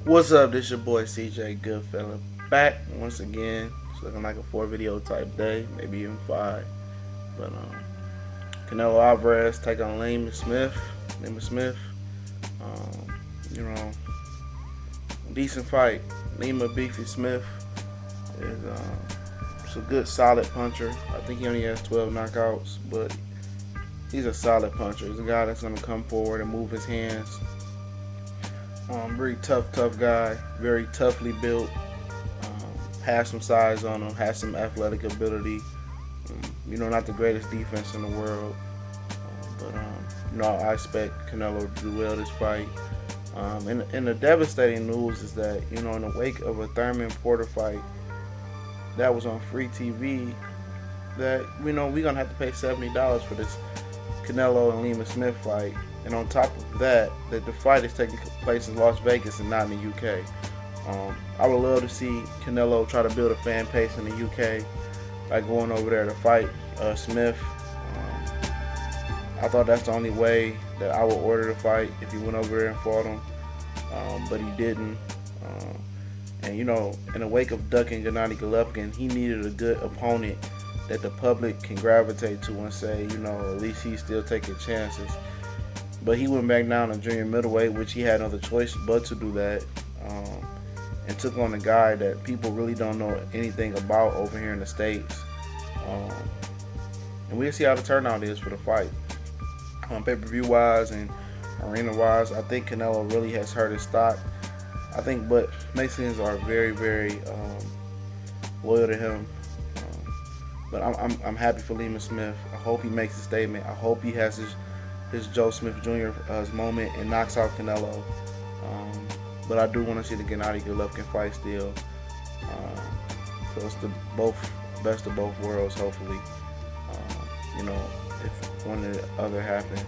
What's up? This your boy CJ Goodfella back once again. It's looking like a 4 video type day, maybe even 5. But Canelo Alvarez take on Lima Smith. Um, you know, decent fight. Lima Beefy Smith is a good solid puncher. I think he only has 12 knockouts, but he's a solid puncher. He's a guy that's gonna come forward and move his hands. Very tough guy, very toughly built. Has some size on him, has some athletic ability. Not the greatest defense in the world, but I expect Canelo to do well this fight. And the devastating news is that in the wake of a Thurman Porter fight that was on free TV, that we're gonna have to pay $70 for this Canelo and Lima Smith fight. And on top of that, the fight is taking place in Las Vegas and not in the UK. I would love to see Canelo try to build a fan base in the UK by going over there to fight Smith. I thought that's the only way that I would order the fight if he went over there and fought him, but he didn't. And in the wake of ducking Gennady Golovkin, he needed a good opponent that the public can gravitate to and say, at least he's still taking chances. But he went back down to Jr Middleweight, which he had no other choice but to do that, and took on a guy that people really don't know anything about over here in the States. And we'll see how the turnout is for the fight. Pay-per-view wise and arena wise, I think Canelo really has hurt his stock. But Mexicans are very, very loyal to him. But I'm happy for Lima Smith. I hope he makes a statement. I hope he has his Joe Smith Jr. Moment and knocks out Canelo. But I do want to see the Gennady Golovkin fight still. So it's the best of both worlds, hopefully. If one or the other happens.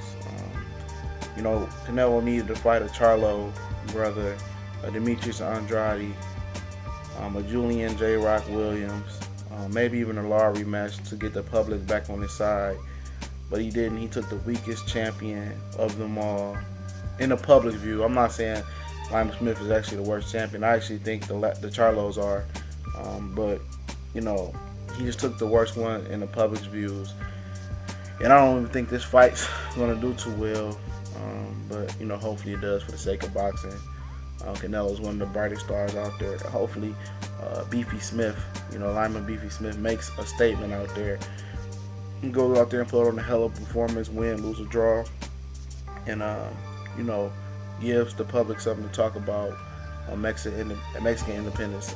Canelo needed to fight a Charlo brother, a Demetrius Andrade, a Julian Williams, maybe even a Lara rematch to get the public back on his side. But he didn't. He took the weakest champion of them all. In the public view, I'm not saying Lima Smith is actually the worst champion. I actually think the Charlos are. But he just took the worst one in the public's views. And I don't even think this fight's going to do too well. But hopefully it does for the sake of boxing. Canelo's one of the brightest stars out there. Hopefully, Beefy Smith, Lima Beefy Smith makes a statement out there. He goes out there and put on a hell of a performance, win, lose, or draw, and gives the public something to talk about on Mexican Independence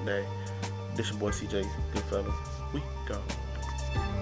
Day. This your boy CJ Goodfella. We go.